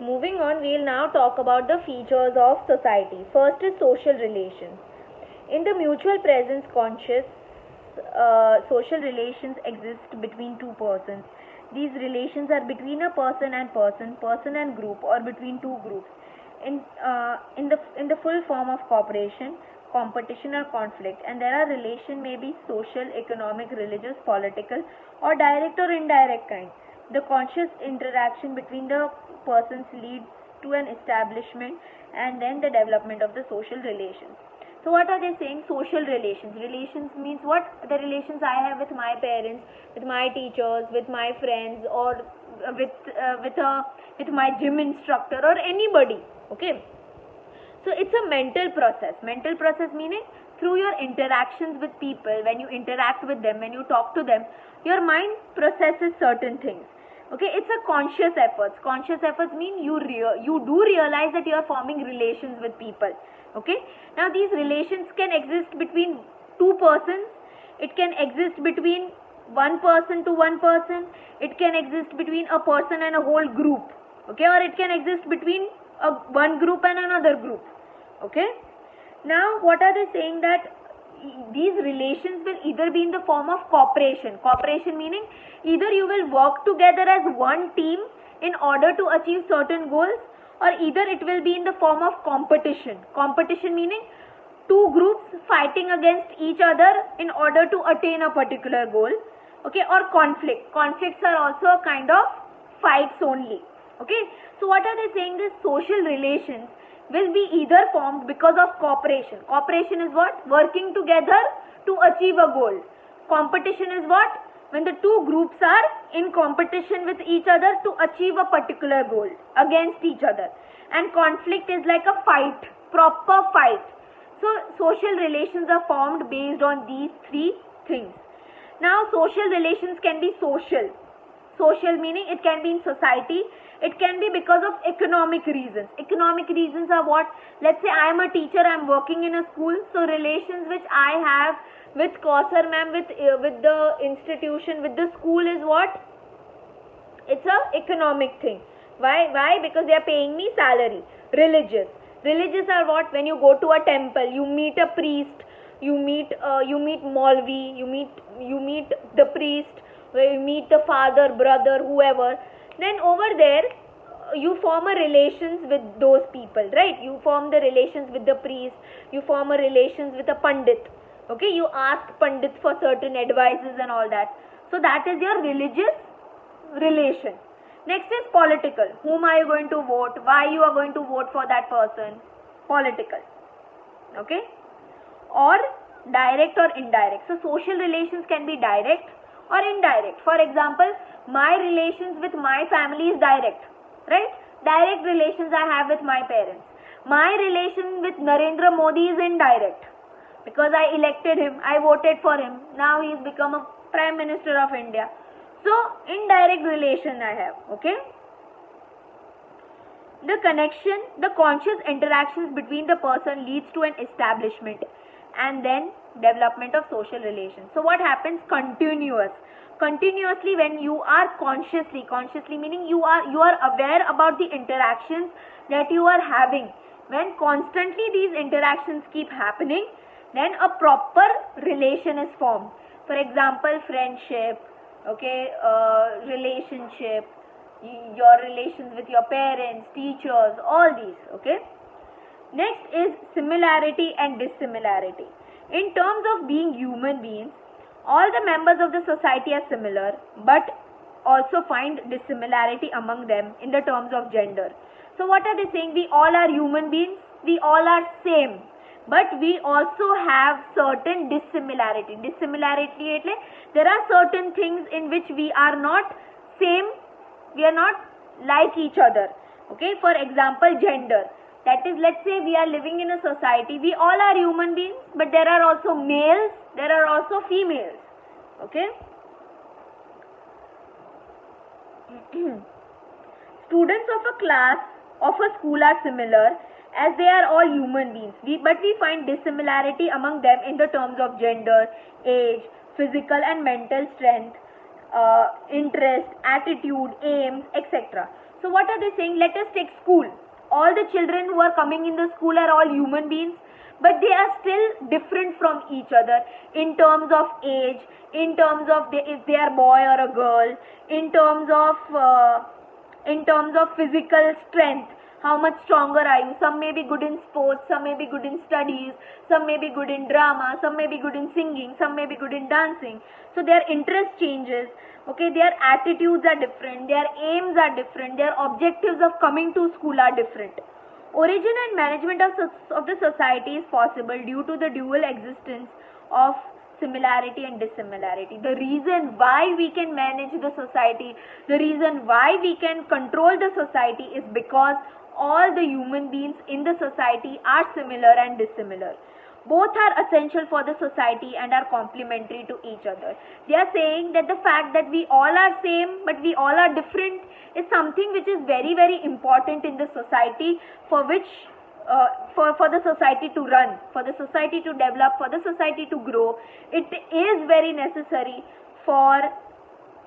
Moving on, we will now talk about the features of society. First is social relations. In the mutual presence conscious, social relations exist between two persons. These relations are between a person and person, person and group, or between two groups. In the full form of cooperation, competition, or conflict. And there are relation may be social, economic, religious, political, or direct or indirect kind. The conscious interaction between the persons leads to an establishment and then the development of the social relations. So what are they saying? Social relations. Relations means what? The relations I have with my parents, with my teachers, with my friends, or with my gym instructor or anybody. Okay. So it's a mental process. Mental process meaning through your interactions with people, when you interact with them, when you talk to them, your mind processes certain things. Okay, it's a conscious efforts. Conscious efforts mean you do realize that you are forming relations with people. Okay, now these relations can exist between two persons. It can exist between one person to one person. It can exist between a person and a whole group. Okay, or it can exist between one group and another group. Okay, now what are they saying? That these relations will either be in the form of cooperation. Cooperation meaning either you will work together as one team in order to achieve certain goals, or either it will be in the form of competition. Competition meaning two groups fighting against each other in order to attain a particular goal. Okay, or conflict. Conflicts are also a kind of fights only. Okay, so what are they saying? This social relations will be either formed because of cooperation. Cooperation is what? Working together to achieve a goal. Competition is what? When the two groups are in competition with each other to achieve a particular goal against each other. And conflict is like a fight, proper fight. So social relations are formed based on these three things. Now social relations can be social. Social meaning it can be in society. It can be because of economic reasons. Economic reasons are what? Let's say I am a teacher, I am working in a school, so relations which I have with Kausar ma'am, with the institution, with the school is what? It's a economic thing. Why? Because they are paying me salary. Religious. Religious are what? When you go to a temple, you meet a priest, you meet Maulvi, you meet the priest, you meet the father, brother, whoever. Then over there, you form a relations with those people, right? You form the relations with the priest, you form a relations with a pandit. Okay, you ask pandit for certain advices and all that. So that is your religious relation. Next is political. Whom are you going to vote? Why you are going to vote for that person? Political. Okay, or direct or indirect. So social relations can be direct or indirect. For example, my relations with my family is direct, right? Direct relations I have with my parents. My relation with Narendra Modi is indirect because I elected him, I voted for him. Now he has become a Prime Minister of India. So indirect relation I have. Okay. The connection, the conscious interactions between the person leads to an establishment and then development of social relations. So what happens? Continuously when you are consciously meaning you are aware about the interactions that you are having. When constantly these interactions keep happening, then a proper relation is formed. For example, friendship, okay, relationship, your relations with your parents, teachers, all these. Okay. Next is similarity and dissimilarity. In terms of being human beings, all the members of the society are similar, but also find dissimilarity among them in the terms of gender. So what are they saying? We all are human beings, we all are same, but we also have certain dissimilarity. Dissimilarity, there are certain things in which we are not same, we are not like each other. Okay, for example, gender. That is, let's say we are living in a society, we all are human beings, but there are also males, there are also females. Okay. Students of a class, of a school are similar as they are all human beings. But we find dissimilarity among them in the terms of gender, age, physical and mental strength, interest, attitude, aims, etc. So what are they saying? Let us take school. All the children who are coming in the school are all human beings, but they are still different from each other in terms of age, in terms of if they are boy or a girl, in terms of physical strength. How much stronger are you? Some may be good in sports, some may be good in studies, some may be good in drama, some may be good in singing, some may be good in dancing. So their interest changes. Okay, their attitudes are different, their aims are different, their objectives of coming to school are different. Origin and management of the society is possible due to the dual existence of similarity and dissimilarity. The reason why we can manage the society, the reason why we can control the society is because all the human beings in the society are similar and dissimilar. Both are essential for the society and are complementary to each other. They are saying that the fact that we all are same but we all are different is something which is very, very important in the society, for which for the society to run, for the society to develop, for the society to grow. It is very necessary for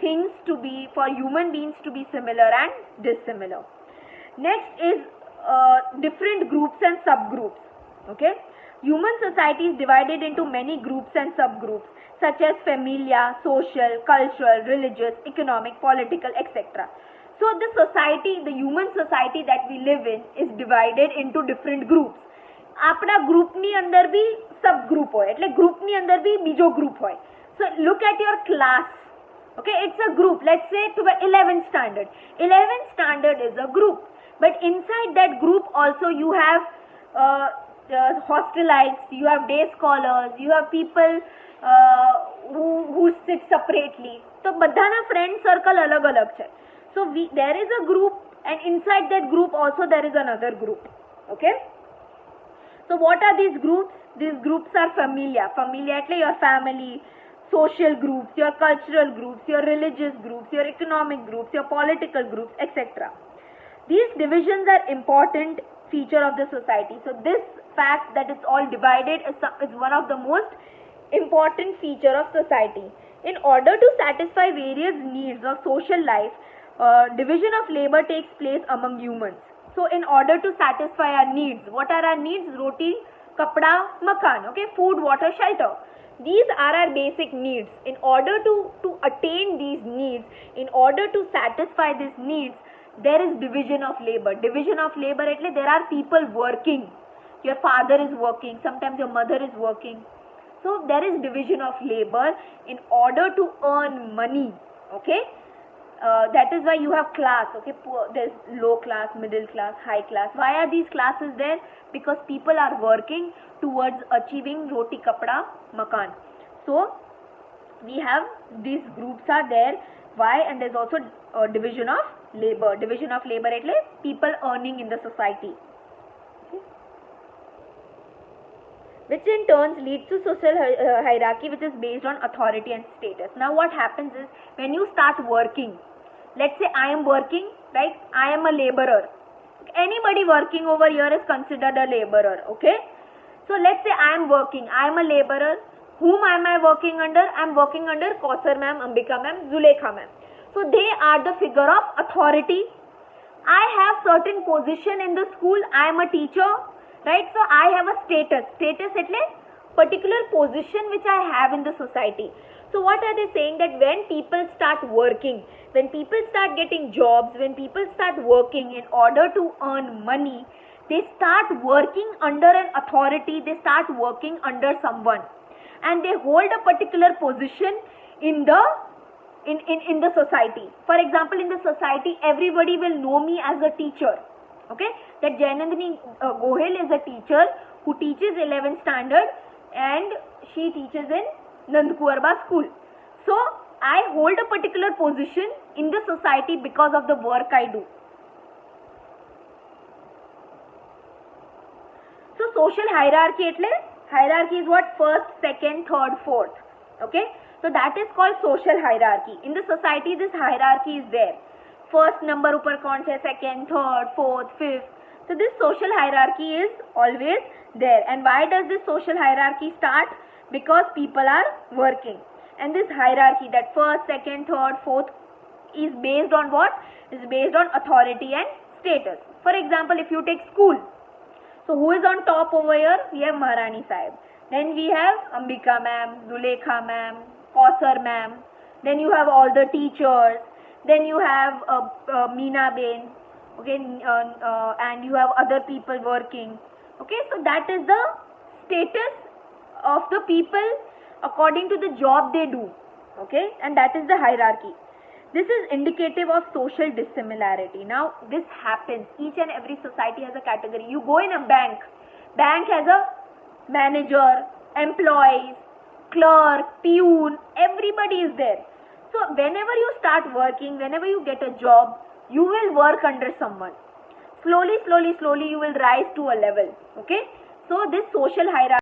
human beings to be similar and dissimilar. Next is different groups and subgroups. Okay, human society is divided into many groups and subgroups such as familia, social, cultural, religious, economic, political, etc. So the society, the human society that we live in is divided into different groups. આપણા ગ્રુપની અંદર બી સબ group હોય, એટલે ગ્રુપની અંદર બી બીજો group હોય. So look at your class. Okay, it's a group. Let's say to 11th standard. 11th standard is a group. But inside that group also you have hostelites, you have day scholars, you have people who sit separately. So બધાના friend circle અલગ-અલગ છે. So there is a group, and inside that group also there is another group. Okay. So what are these groups? These groups are familia. Familia એટલે your family, social groups, your cultural groups, your religious groups, your economic groups, your political groups, etc. These divisions are important feature of the society. So this fact that it's all divided is one of the most important feature of society. In order to satisfy various needs of social life, division of labor takes place among humans. So in order to satisfy our needs, what are our needs? Roti, kapda, makan. Okay, food, water, shelter. These are our basic needs. In order to attain these needs, in order to satisfy these needs, there is division of labor. Division of labor એટલે there are people working. Your father is working, sometimes your mother is working. So there is division of labor in order to earn money. Okay, that is why you have class. Okay, there's low class, middle class, high class. Why are these classes there? Because people are working towards achieving roti, kapda, makan. So we have these groups are there. Why? And there's also division of labor. Division of labor એટલે people earning in the society. Okay. Which in turn leads to social hierarchy, which is based on authority and status. Now what happens is, when you start working, let's say I am working, right? I am a laborer. Anybody working over here is considered a laborer. Okay. So let's say I am working. I am a laborer. Whom am I working under? I am working under Kausar ma'am, Ambika ma'am, Zulekha ma'am. So they are the figure of authority. I have certain position in the school. I am a teacher, right? So I have a status. Status એટલે particular position which I have in the society. So what are they saying? That when people start working, when people start getting jobs, when people start working in order to earn money, they start working under an authority. They start working under someone, and they hold a particular position in the society. For example, in the society, everybody will know me as a teacher. Okay, that Jainandini Gohel is a teacher who teaches 11th standard, and she teaches in Nandkuarba school. So I hold a particular position in the society because of the work I do. So social hierarchy એટલે hierarchy is what? First, second, third, fourth. Okay, so that is called social hierarchy. In the society, this hierarchy is there. First number upar kaun hai, second, third, fourth, fifth. So this social hierarchy is always there. And why does this social hierarchy start? Because people are working. And this hierarchy, that first, second, third, fourth, is based on what? Is based on authority and status. For example, if you take school, so who is on top over here? We have Maharani Sahib. Then we have Ambika ma'am, Zulekha ma'am, Kausar ma'am. Then you have all the teachers. Then you have Meena Ben. Okay, and you have other people working. Okay, so that is the status of the people according to the job they do. Okay, and that is the hierarchy. This is indicative of social dissimilarity. Now, this happens. Each and every society has a category. You go in a bank. Bank has a manager, employees, clerk, peon. Everybody is there. So, whenever you start working, whenever you get a job, you will work under someone. Slowly, you will rise to a level. Okay. So, this social hierarchy